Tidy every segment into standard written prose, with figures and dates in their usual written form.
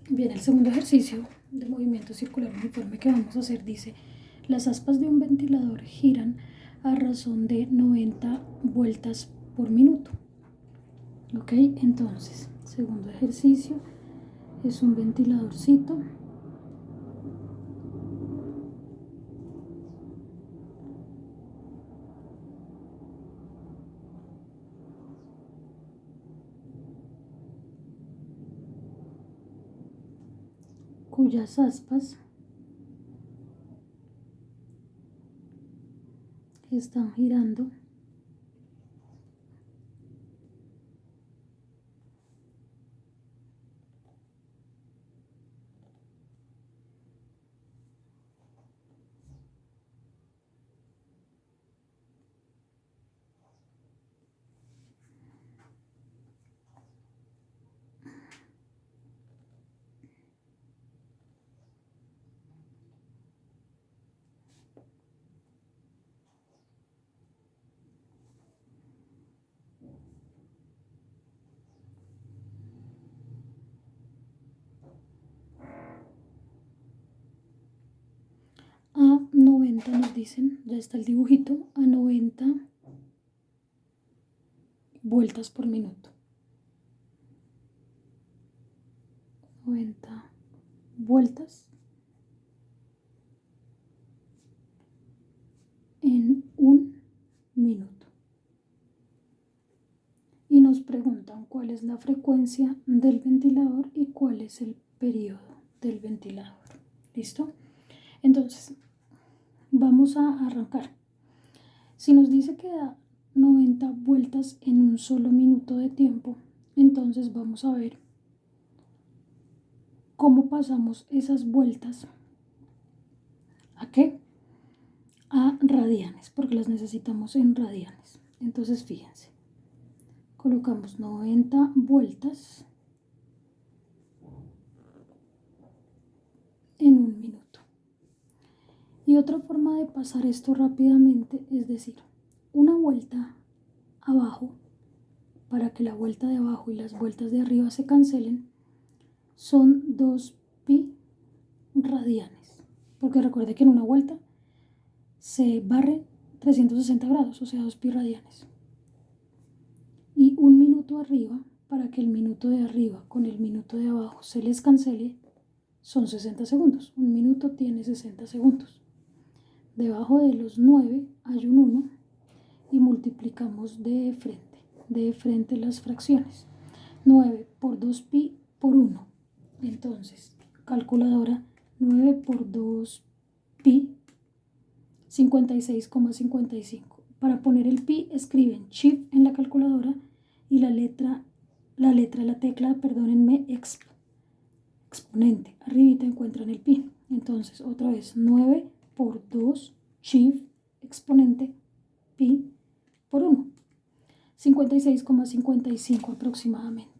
Bien, el segundo ejercicio de movimiento circular uniforme que vamos a hacer dice: las aspas de un ventilador giran a razón de 90 vueltas por minuto. Ok, entonces, segundo ejercicio es un ventiladorcito. Cuyas aspas están girando a 90, nos dicen, ya está el dibujito, a 90 vueltas por minuto. 90 vueltas en un minuto. Y nos preguntan cuál es la frecuencia del ventilador y cuál es el periodo del ventilador. ¿Listo? Entonces, vamos a arrancar. Si nos dice que da 90 vueltas en un solo minuto de tiempo, entonces vamos a ver cómo pasamos esas vueltas. ¿A qué? A radianes, porque las necesitamos en radianes. Entonces, fíjense, colocamos 90 vueltas en un minuto. Y otra forma de pasar esto rápidamente es decir, una vuelta abajo, para que la vuelta de abajo y las vueltas de arriba se cancelen, son 2pi radianes. Porque recuerde que en una vuelta se barre 360 grados, o sea, 2pi radianes. Y un minuto arriba, para que el minuto de arriba con el minuto de abajo se les cancele, son 60 segundos. Un minuto tiene 60 segundos. Debajo de los 9 hay un 1 y multiplicamos de frente las fracciones. 9 por 2pi por 1. Entonces, calculadora, 9 por 2pi, 56,55. Para poner el pi, escriben shift en la calculadora y la tecla, perdónenme, exponente. Arribita encuentran el pi. Entonces, otra vez, 9 por 2, shift, exponente, pi por 1. 56,55 aproximadamente.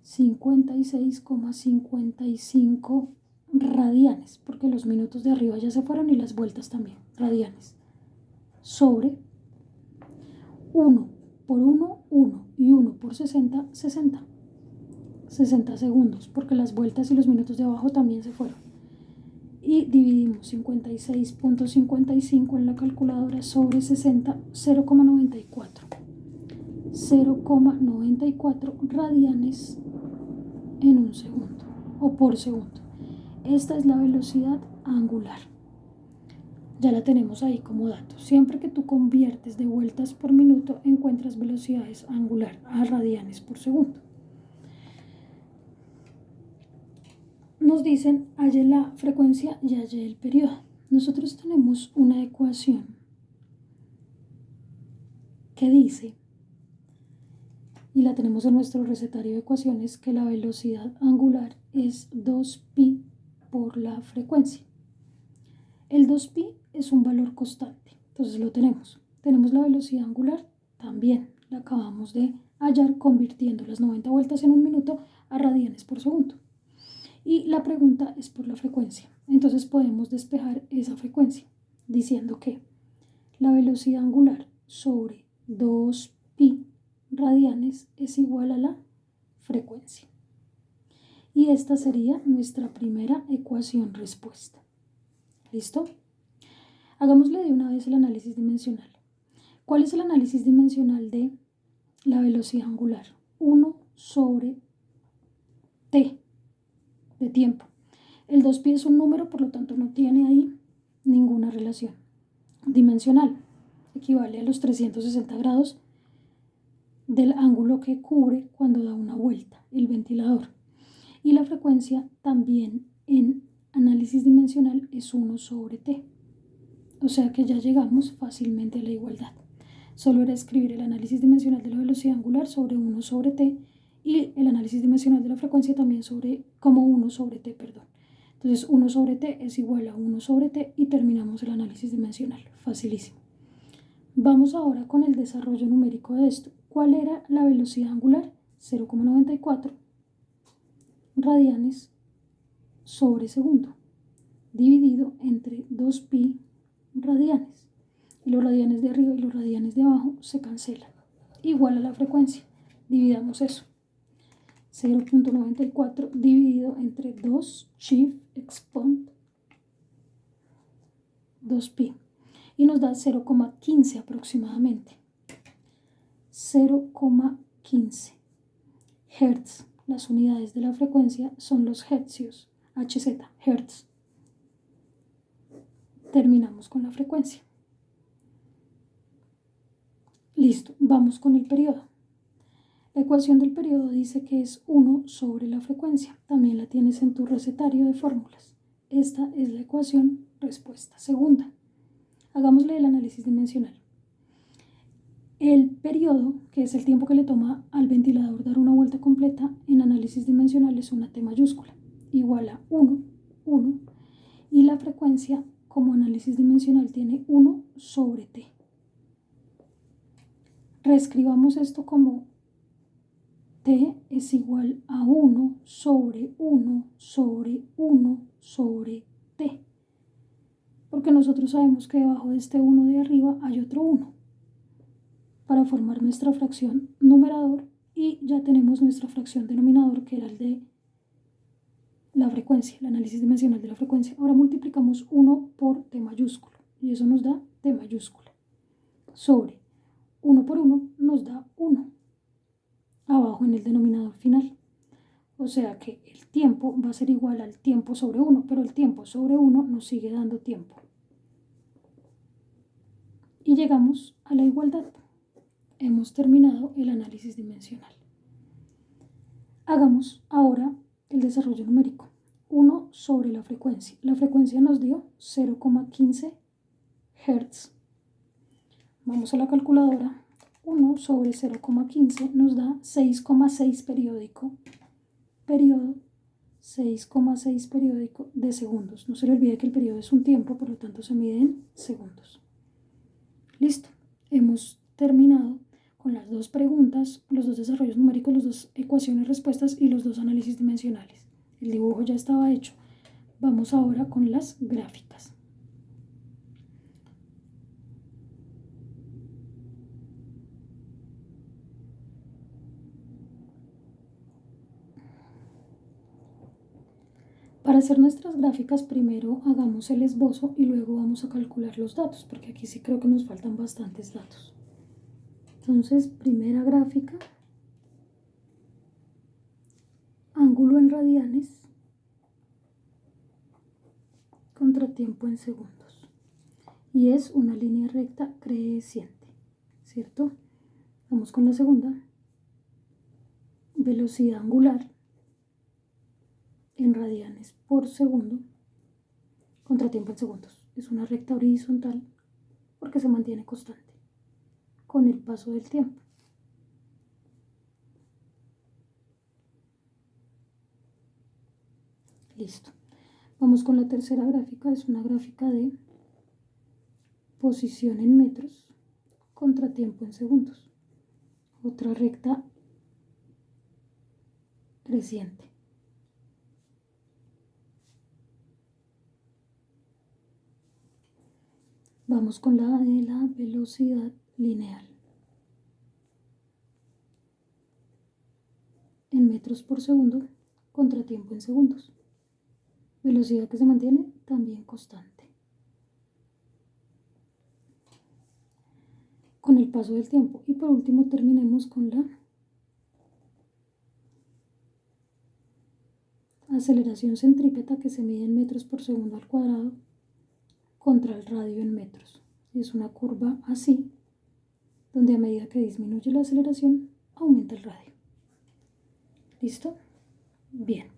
56,55 radianes, porque los minutos de arriba ya se fueron y las vueltas también, radianes, sobre 1 por 1, 1, y 1 por 60, 60. 60 segundos, porque las vueltas y los minutos de abajo también se fueron. Y dividimos 56,55 en la calculadora sobre 60, 0,94. 0,94 radianes en un segundo o por segundo. Esta es la velocidad angular. Ya la tenemos ahí como dato. Siempre que tú conviertes de vueltas por minuto, encuentras velocidades angular a radianes por segundo. Nos dicen, halle la frecuencia y halle el periodo. Nosotros tenemos una ecuación que dice, y la tenemos en nuestro recetario de ecuaciones, que la velocidad angular es 2pi por la frecuencia. El 2pi es un valor constante, entonces lo tenemos. Tenemos la velocidad angular, también la acabamos de hallar convirtiendo las 90 vueltas en un minuto a radianes por segundo. Y la pregunta es por la frecuencia. Entonces podemos despejar esa frecuencia diciendo que la velocidad angular sobre 2pi radianes es igual a la frecuencia. Y esta sería nuestra primera ecuación respuesta. ¿Listo? Hagámosle de una vez el análisis dimensional. ¿Cuál es el análisis dimensional de la velocidad angular? 1 sobre t de tiempo. El 2pi es un número, por lo tanto no tiene ahí ninguna relación. Dimensional equivale a los 360 grados del ángulo que cubre cuando da una vuelta el ventilador. Y la frecuencia también en análisis dimensional es 1 sobre t. O sea que ya llegamos fácilmente a la igualdad. Solo era escribir el análisis dimensional de la velocidad angular sobre 1 sobre t y el análisis dimensional de la frecuencia también como 1 sobre t, perdón. Entonces 1 sobre t es igual a 1 sobre t y terminamos el análisis dimensional. Facilísimo. Vamos ahora con el desarrollo numérico de esto. ¿Cuál era la velocidad angular? 0,94 radianes sobre segundo, dividido entre 2pi radianes. Y los radianes de arriba y los radianes de abajo se cancelan. Igual a la frecuencia. Dividamos eso. 0,94 dividido entre 2 chief exponent 2pi. Y nos da 0,15 aproximadamente. 0,15 Hertz. Las unidades de la frecuencia son los hercios. Hz, Hertz. Terminamos con la frecuencia. Listo, vamos con el periodo. La ecuación del periodo dice que es 1 sobre la frecuencia. También la tienes en tu recetario de fórmulas. Esta es la ecuación respuesta segunda. Hagámosle el análisis dimensional. El periodo, que es el tiempo que le toma al ventilador dar una vuelta completa, en análisis dimensional es una t mayúscula, igual a 1, 1, y la frecuencia como análisis dimensional tiene 1 sobre t. Reescribamos esto como t es igual a 1 sobre 1 sobre 1 sobre t, porque nosotros sabemos que debajo de este 1 de arriba hay otro 1 para formar nuestra fracción numerador y ya tenemos nuestra fracción denominador que era el de la frecuencia, el análisis dimensional de la frecuencia. Ahora multiplicamos 1 por t mayúsculo y eso nos da t mayúscula sobre 1 por 1 nos da 1 abajo en el denominador final. O sea que el tiempo va a ser igual al tiempo sobre 1, pero el tiempo sobre 1 nos sigue dando tiempo. Y llegamos a la igualdad. Hemos terminado el análisis dimensional. Hagamos ahora el desarrollo numérico. 1 sobre la frecuencia. La frecuencia nos dio 0,15 Hz. Vamos a la calculadora. 1 sobre 0,15 nos da 6,6 periodo 6,6 periódico de segundos. No se le olvide que el periodo es un tiempo, por lo tanto se mide en segundos. Listo. Hemos terminado con las dos preguntas, los dos desarrollos numéricos, las dos ecuaciones respuestas y los dos análisis dimensionales. El dibujo ya estaba hecho. Vamos ahora con las gráficas. Para hacer nuestras gráficas, primero hagamos el esbozo y luego vamos a calcular los datos, porque aquí sí creo que nos faltan bastantes datos. Entonces, primera gráfica, ángulo en radianes, contratiempo en segundos. Y es una línea recta creciente, ¿cierto? Vamos con la segunda, velocidad angular en radianes por segundo, contratiempo en segundos. Es una recta horizontal porque se mantiene constante con el paso del tiempo. Listo. Vamos con la tercera gráfica, es una gráfica de posición en metros, contratiempo en segundos. Otra recta creciente. Vamos con la de la velocidad lineal. En metros por segundo, contratiempo en segundos. Velocidad que se mantiene también constante con el paso del tiempo. Y por último terminemos con la aceleración centrípeta, que se mide en metros por segundo al cuadrado contra el radio en metros. Es una curva así, donde a medida que disminuye la aceleración, aumenta el radio. ¿Listo? Bien.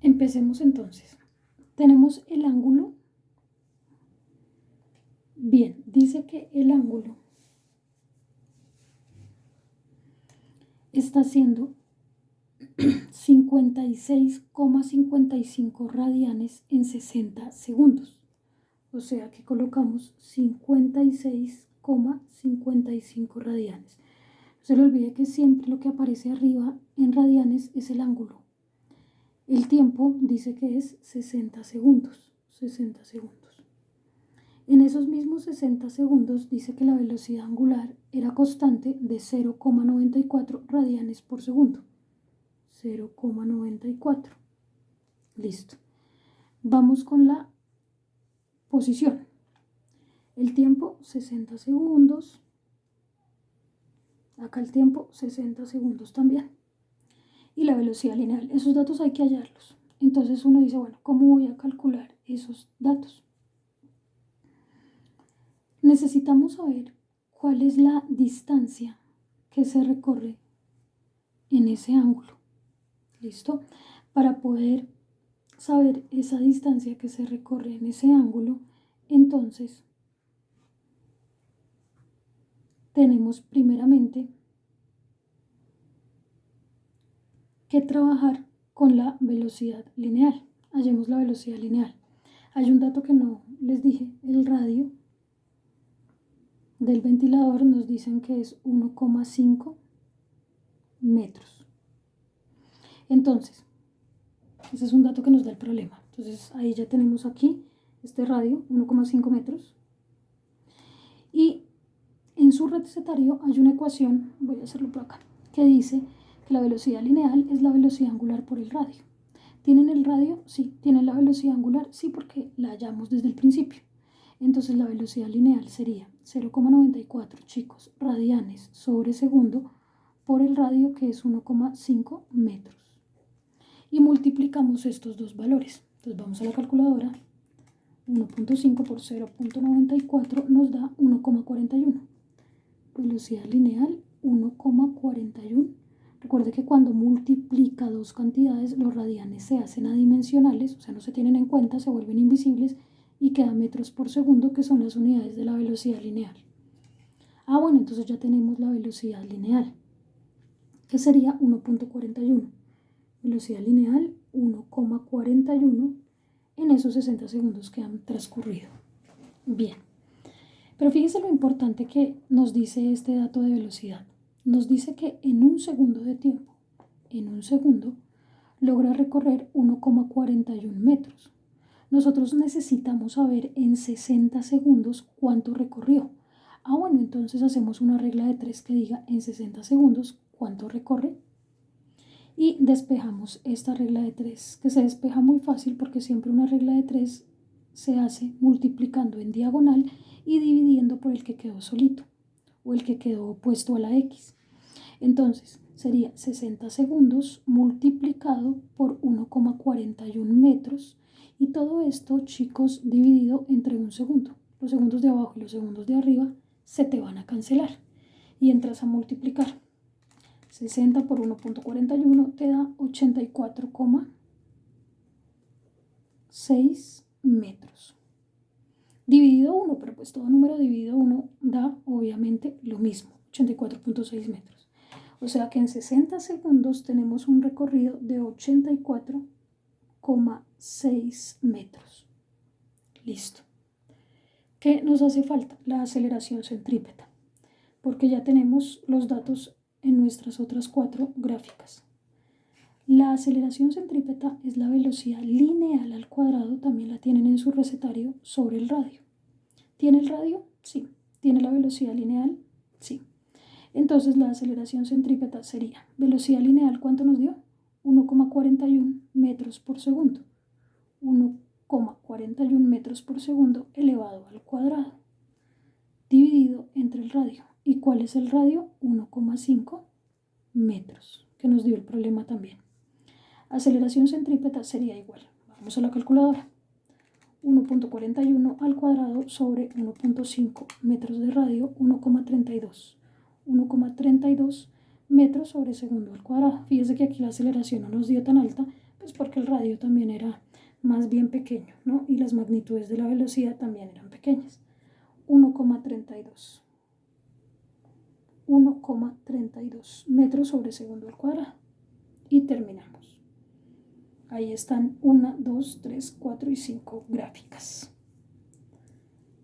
Empecemos entonces. Tenemos el ángulo. Bien, dice que el ángulo está haciendo 56,55 radianes en 60 segundos. O sea que colocamos 56,55 radianes. No se le olvide que siempre lo que aparece arriba en radianes es el ángulo. El tiempo dice que es 60 segundos. 60 segundos. En esos mismos 60 segundos dice que la velocidad angular era constante de 0,94 radianes por segundo. 0,94. Listo. Vamos con la posición. El tiempo 60 segundos. Acá el tiempo 60 segundos también. Y la velocidad lineal. Esos datos hay que hallarlos. Entonces uno dice, bueno, ¿cómo voy a calcular esos datos? Necesitamos saber cuál es la distancia que se recorre en ese ángulo. ¿Listo? Para poder saber esa distancia que se recorre en ese ángulo, entonces tenemos primeramente que trabajar con la velocidad lineal. Hallemos la velocidad lineal. Hay un dato que no les dije, el radio del ventilador nos dicen que es 1,5 metros. Entonces, ese es un dato que nos da el problema. Entonces ahí ya tenemos aquí este radio, 1,5 metros. Y en su recetario hay una ecuación, voy a hacerlo por acá, que dice que la velocidad lineal es la velocidad angular por el radio. ¿Tienen el radio? Sí. ¿Tienen la velocidad angular? Sí, porque la hallamos desde el principio. Entonces la velocidad lineal sería 0,94, chicos, radianes sobre segundo por el radio, que es 1,5 metros. Y multiplicamos estos dos valores. Entonces vamos a la calculadora. 1,5 por 0,94 nos da 1,41. Velocidad lineal 1,41. Recuerde que cuando multiplica dos cantidades, los radianes se hacen adimensionales, o sea, no se tienen en cuenta, se vuelven invisibles y quedan metros por segundo, que son las unidades de la velocidad lineal. Bueno, entonces ya tenemos la velocidad lineal, que sería 1,41. Velocidad lineal 1,41 en esos 60 segundos que han transcurrido. Bien, pero fíjense lo importante que nos dice este dato de velocidad. Nos dice que en un segundo de tiempo, en un segundo, logra recorrer 1,41 metros. Nosotros necesitamos saber en 60 segundos cuánto recorrió. Bueno, entonces hacemos una regla de 3 que diga en 60 segundos cuánto recorre. Y despejamos esta regla de 3, que se despeja muy fácil porque siempre una regla de 3 se hace multiplicando en diagonal y dividiendo por el que quedó solito o el que quedó opuesto a la X. Entonces sería 60 segundos multiplicado por 1,41 metros, y todo esto, chicos, dividido entre un segundo. Los segundos de abajo y los segundos de arriba se te van a cancelar y entras a multiplicar. 60 por 1,41 te da 84,6 metros. Dividido 1, pero pues todo número dividido 1 da obviamente lo mismo, 84,6 metros. O sea que en 60 segundos tenemos un recorrido de 84,6 metros. Listo. ¿Qué nos hace falta? La aceleración centrípeta, porque ya tenemos los datos en nuestras otras 4 gráficas. La aceleración centrípeta es la velocidad lineal al cuadrado, también la tienen en su recetario, sobre el radio. ¿Tiene el radio? Sí. ¿Tiene la velocidad lineal? Sí. Entonces la aceleración centrípeta sería velocidad lineal, ¿cuánto nos dio? 1,41 metros por segundo. 1,41 metros por segundo elevado al cuadrado, dividido entre el radio. ¿Y cuál es el radio? 1,5 metros, que nos dio el problema también. Aceleración centrípeta sería igual. Vamos a la calculadora. 1,41 al cuadrado sobre 1,5 metros de radio, 1,32. 1,32 metros sobre segundo al cuadrado. Fíjese que aquí la aceleración no nos dio tan alta, pues porque el radio también era más bien pequeño, ¿no? Y las magnitudes de la velocidad también eran pequeñas. 1,32. 1,32 metros sobre segundo al cuadrado. Y terminamos. Ahí están 1, 2, 3, 4 y 5 gráficas.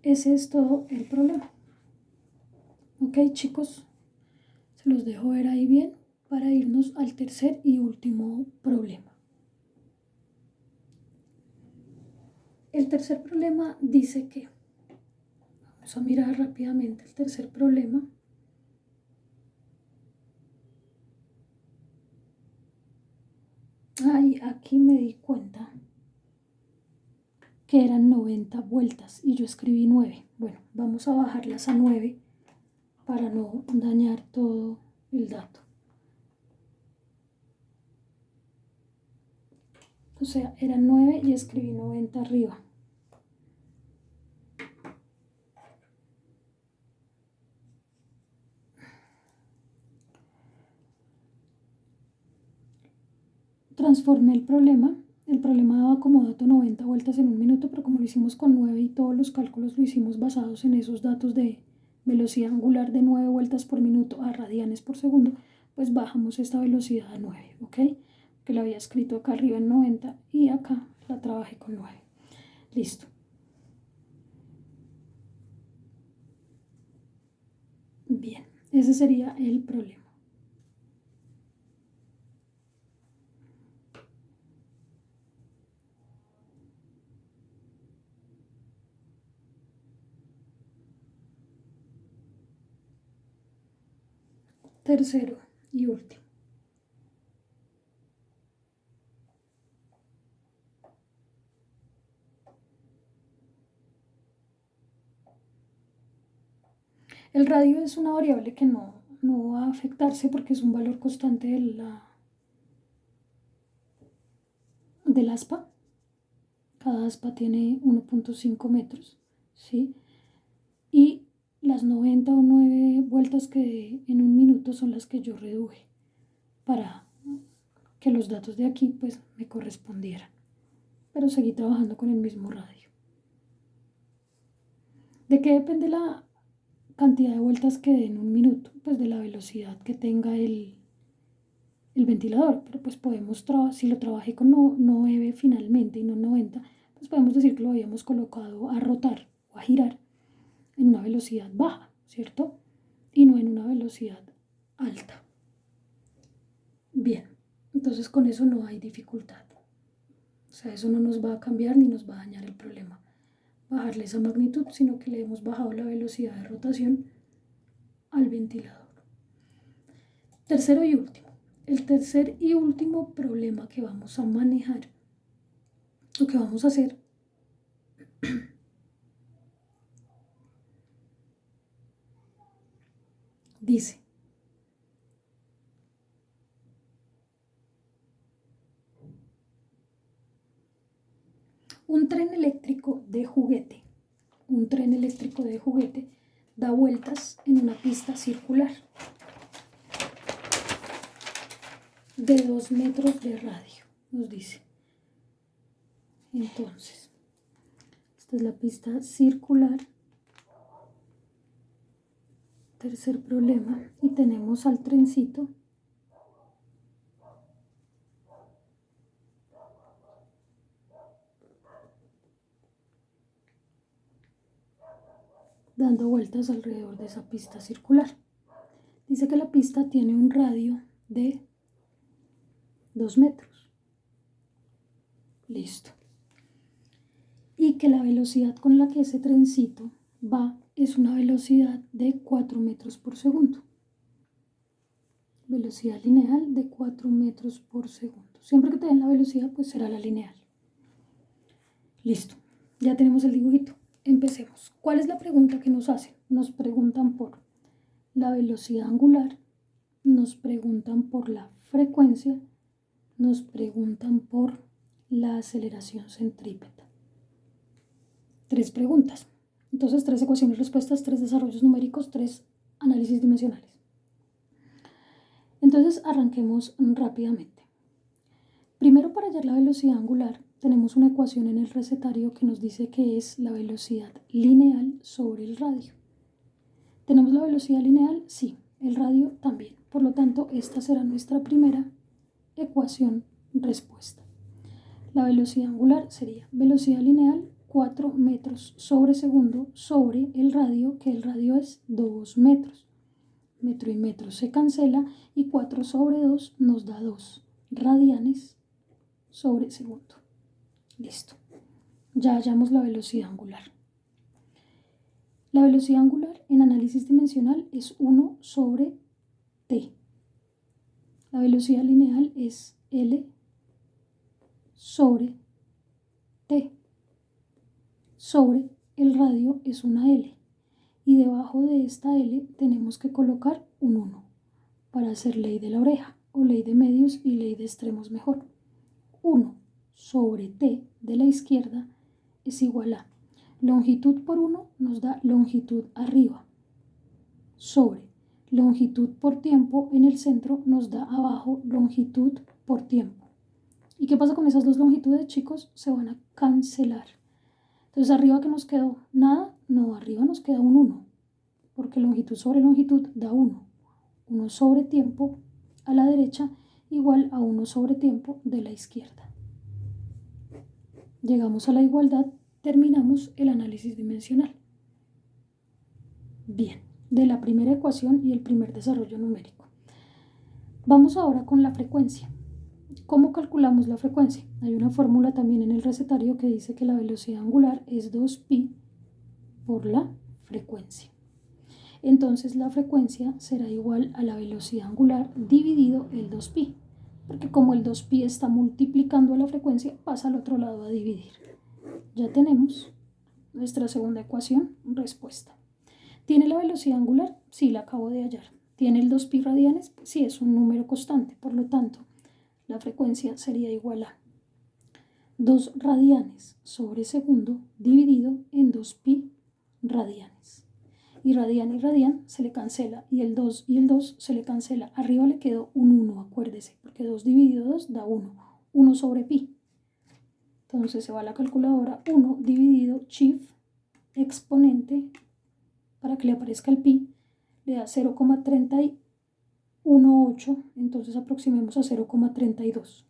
Ese es todo el problema. Ok, chicos, se los dejo ver ahí bien para irnos al tercer y último problema. El tercer problema dice que, vamos a mirar rápidamente el tercer problema. Ay, aquí me di cuenta que eran 90 vueltas y yo escribí 9. Bueno, vamos a bajarlas a 9 para no dañar todo el dato. O sea, eran 9 y escribí 90 arriba. Transformé el problema. El problema daba como dato 90 vueltas en un minuto, pero como lo hicimos con 9 y todos los cálculos lo hicimos basados en esos datos de velocidad angular de 9 vueltas por minuto a radianes por segundo, pues bajamos esta velocidad a 9, ¿ok? Que la había escrito acá arriba en 90 y acá la trabajé con 9. Listo. Bien, ese sería el problema. Tercero y último. El radio es una variable que no va a afectarse porque es un valor constante del aspa. Cada aspa tiene 1,5 metros, ¿sí? Y las 90 o 9 vueltas que en un minuto son las que yo reduje para que los datos de aquí pues me correspondieran. Pero seguí trabajando con el mismo radio. ¿De qué depende la cantidad de vueltas que dé en un minuto? Pues de la velocidad que tenga el ventilador, pero pues podemos, si lo trabajé con 9 finalmente y no 90, pues podemos decir que lo habíamos colocado a rotar o a girar en una velocidad baja, ¿cierto? Y no en una velocidad alta. Bien, entonces con eso no hay dificultad. O sea, eso no nos va a cambiar ni nos va a dañar el problema. Bajarle esa magnitud, sino que le hemos bajado la velocidad de rotación al ventilador. Tercero y último. El tercer y último problema que vamos a manejar, lo que vamos a hacer, dice: un tren eléctrico de juguete da vueltas en una pista circular de 2 metros de radio, nos dice. Entonces, esta es la pista circular. Tercer problema, y tenemos al trencito dando vueltas alrededor de esa pista circular. Dice que la pista tiene un radio de 2 metros. Listo. Y que la velocidad con la que ese trencito va es una velocidad de 4 metros por segundo. Velocidad lineal de 4 metros por segundo. Siempre que te den la velocidad, pues será la lineal. Listo. Ya tenemos el dibujito. Empecemos. ¿Cuál es la pregunta que nos hacen? Nos preguntan por la velocidad angular, nos preguntan por la frecuencia, nos preguntan por la aceleración centrípeta. 3 preguntas. Entonces, 3 ecuaciones, respuestas, 3 desarrollos numéricos, 3 análisis dimensionales. Entonces, arranquemos rápidamente. Primero, para hallar la velocidad angular, tenemos una ecuación en el recetario que nos dice que es la velocidad lineal sobre el radio. ¿Tenemos la velocidad lineal? Sí. El radio también. Por lo tanto, esta será nuestra primera ecuación respuesta. La velocidad angular sería velocidad lineal 4 metros sobre segundo sobre el radio, que el radio es 2 metros. Metro y metro se cancela y 4 sobre 2 nos da 2 radianes sobre segundo. Listo. Ya hallamos la velocidad angular. La velocidad angular en análisis dimensional es 1 sobre t. La velocidad lineal es L sobre t. Sobre el radio es una L. Y debajo de esta L tenemos que colocar un 1 para hacer ley de la oreja o ley de medios y ley de extremos mejor. 1 sobre t de la izquierda es igual a longitud por 1 nos da longitud arriba sobre longitud por tiempo en el centro nos da abajo longitud por tiempo. ¿Y qué pasa con esas dos longitudes, chicos? Se van a cancelar. Entonces, ¿arriba qué nos quedó? Nada. No, arriba nos queda un 1, porque longitud sobre longitud da 1. 1 sobre tiempo a la derecha igual a 1 sobre tiempo de la izquierda. Llegamos a la igualdad, terminamos el análisis dimensional. Bien, de la primera ecuación y el primer desarrollo numérico. Vamos ahora con la frecuencia. ¿Cómo calculamos la frecuencia? Hay una fórmula también en el recetario que dice que la velocidad angular es 2pi por la frecuencia. Entonces la frecuencia será igual a la velocidad angular dividido el 2pi, porque como el 2pi está multiplicando a la frecuencia, pasa al otro lado a dividir. Ya tenemos nuestra segunda ecuación, respuesta. ¿Tiene la velocidad angular? Sí, la acabo de hallar. ¿Tiene el 2pi radianes? Sí, es un número constante, por lo tanto, la frecuencia sería igual a 2 radianes sobre segundo dividido en 2pi radianes. Y radian se le cancela y el 2 y el 2 se le cancela. Arriba le quedó un 1, acuérdese, porque 2 dividido 2 da 1. 1 sobre pi. Entonces se va a la calculadora 1 dividido chief exponente para que le aparezca el pi. Le da 0,318, entonces aproximemos a 0,32.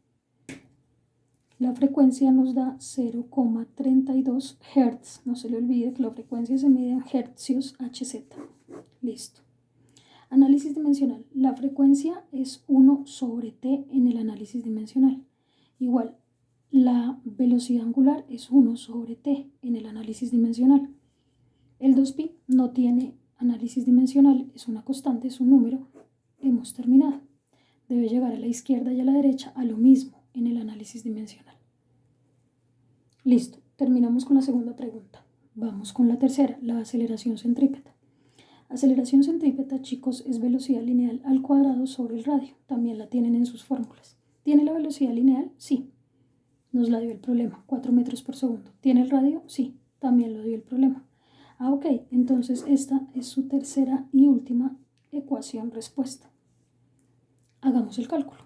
La frecuencia nos da 0,32 Hz. No se le olvide que la frecuencia se mide en hercios Hz. Listo. Análisis dimensional. La frecuencia es 1 sobre t en el análisis dimensional. Igual, la velocidad angular es 1 sobre t en el análisis dimensional. El 2pi no tiene análisis dimensional, es una constante, es un número. Hemos terminado. Debe llegar a la izquierda y a la derecha a lo mismo en el análisis dimensional. Listo, terminamos con la segunda pregunta. Vamos con la tercera, la aceleración centrípeta. Aceleración centrípeta, chicos, es velocidad lineal al cuadrado sobre el radio. También la tienen en sus fórmulas. ¿Tiene la velocidad lineal? Sí. Nos la dio el problema, 4 metros por segundo. ¿Tiene el radio? Sí, también lo dio el problema. Ah, ok, entonces esta es su tercera y última ecuación respuesta. Hagamos el cálculo.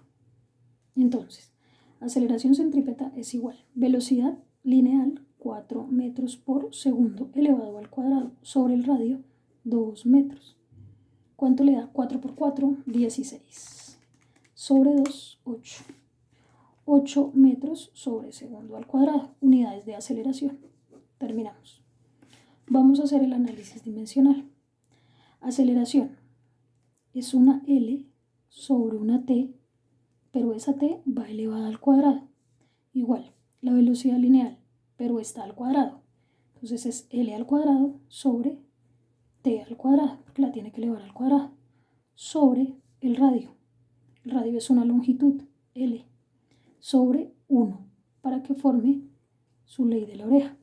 Entonces, aceleración centrípeta es igual velocidad lineal 4 metros por segundo elevado al cuadrado sobre el radio 2 metros. ¿Cuánto le da 4 por 4? 16. Sobre 2, 8. 8 metros sobre segundo al cuadrado, unidades de aceleración. Terminamos. Vamos a hacer el análisis dimensional. Aceleración es una L sobre una T pero esa t va elevada al cuadrado. Igual, la velocidad lineal, pero está al cuadrado. Entonces es L al cuadrado sobre t al cuadrado, porque la tiene que elevar al cuadrado, sobre el radio. El radio es una longitud, L, sobre 1, para que forme su ley de la oreja.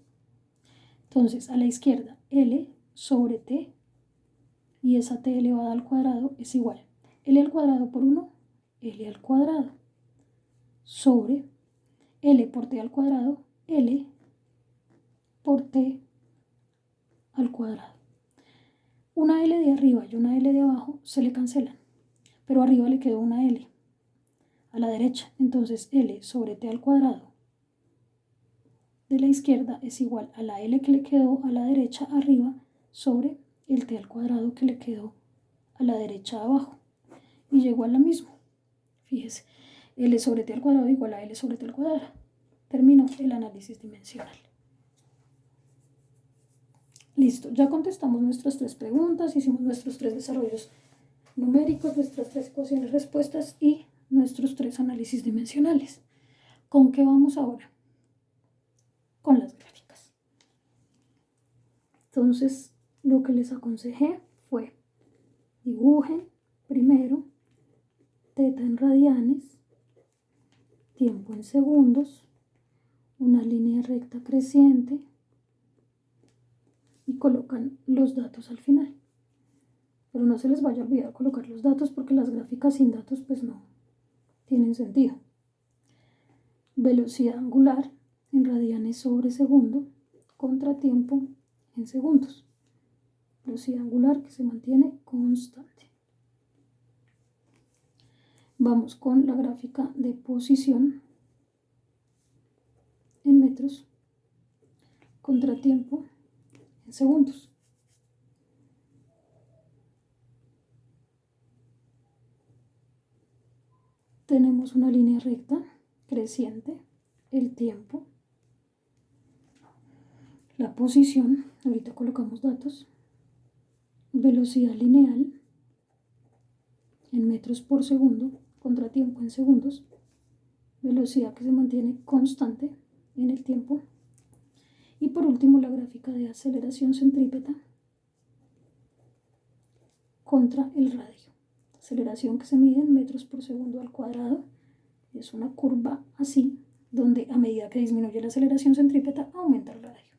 Entonces, a la izquierda, L sobre t, y esa t elevada al cuadrado es igual. L al cuadrado por 1, L al cuadrado, sobre L por t al cuadrado, L por t al cuadrado. Una L de arriba y una L de abajo se le cancelan, pero arriba le quedó una L a la derecha. Entonces L sobre t al cuadrado de la izquierda es igual a la L que le quedó a la derecha arriba sobre el t al cuadrado que le quedó a la derecha abajo. Y llegó a la misma. Fíjese, L sobre t al cuadrado igual a L sobre t al cuadrado. Terminó el análisis dimensional. Listo, ya contestamos nuestras 3 preguntas, hicimos nuestros 3 desarrollos numéricos, nuestras 3 ecuaciones respuestas y nuestros 3 análisis dimensionales. ¿Con qué vamos ahora? Con las gráficas. Entonces, lo que les aconsejé fue dibujen primero teta en radianes, tiempo en segundos, una línea recta creciente y colocan los datos al final. Pero no se les vaya a olvidar colocar los datos porque las gráficas sin datos pues no tienen sentido. Velocidad angular en radianes sobre segundo contra tiempo en segundos. Velocidad angular que se mantiene constante. Vamos con la gráfica de posición en metros contra tiempo en segundos. Tenemos una línea recta creciente, el tiempo, la posición, ahorita colocamos datos, velocidad lineal en metros por segundo contra tiempo en segundos, velocidad que se mantiene constante en el tiempo, y por último la gráfica de aceleración centrípeta contra el radio. Aceleración que se mide en metros por segundo al cuadrado, es una curva así, donde a medida que disminuye la aceleración centrípeta aumenta el radio.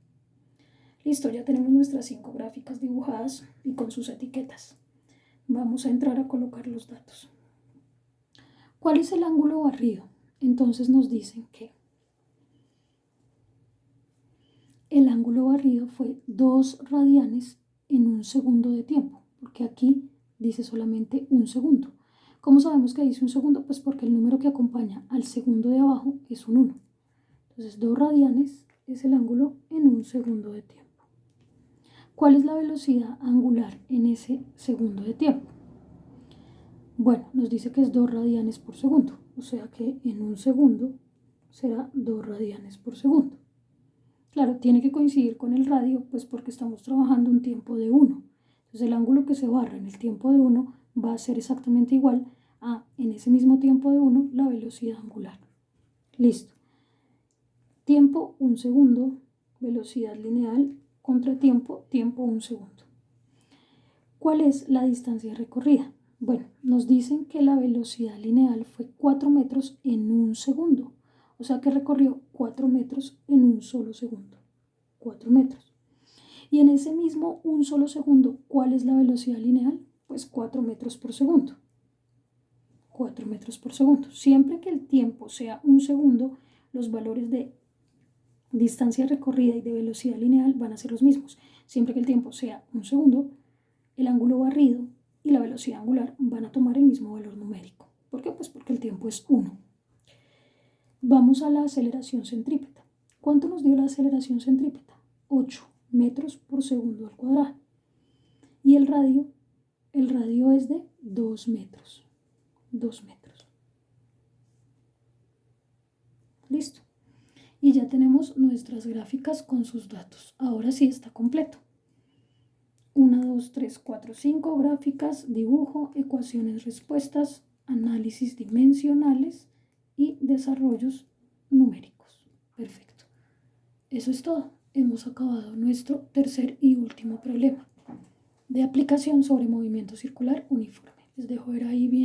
Listo, ya tenemos nuestras 5 gráficas dibujadas y con sus etiquetas. Vamos a entrar a colocar los datos. ¿Cuál es el ángulo barrido? Entonces nos dicen que el ángulo barrido fue 2 radianes en un segundo de tiempo, porque aquí dice solamente un segundo. ¿Cómo sabemos que dice un segundo? Pues porque el número que acompaña al segundo de abajo es un 1. Entonces 2 radianes es el ángulo en un segundo de tiempo. ¿Cuál es la velocidad angular en ese segundo de tiempo? Bueno, nos dice que es 2 radianes por segundo, o sea que en un segundo será 2 radianes por segundo. Claro, tiene que coincidir con el radio, pues porque estamos trabajando un tiempo de 1. Entonces el ángulo que se barra en el tiempo de 1 va a ser exactamente igual a, en ese mismo tiempo de 1, la velocidad angular. Listo. Tiempo, 1 segundo, velocidad lineal contra tiempo, tiempo 1 segundo. ¿Cuál es la distancia recorrida? Bueno, nos dicen que la velocidad lineal fue 4 metros en un segundo. O sea que recorrió 4 metros en un solo segundo. 4 metros. Y en ese mismo un solo segundo, ¿cuál es la velocidad lineal? Pues 4 metros por segundo. 4 metros por segundo. Siempre que el tiempo sea un segundo, los valores de distancia recorrida y de velocidad lineal van a ser los mismos. Siempre que el tiempo sea un segundo, el ángulo barrido y la velocidad angular van a tomar el mismo valor numérico. ¿Por qué? Pues porque el tiempo es 1. Vamos a la aceleración centrípeta. ¿Cuánto nos dio la aceleración centrípeta? 8 metros por segundo al cuadrado. Y el radio es de 2 metros. 2 metros. Listo. Y ya tenemos nuestras gráficas con sus datos. Ahora sí está completo. 1, 2, 3, 4, 5 gráficas, dibujo, ecuaciones, respuestas, análisis dimensionales y desarrollos numéricos. Perfecto. Eso es todo. Hemos acabado nuestro tercer y último problema de aplicación sobre movimiento circular uniforme. Les dejo ver ahí bien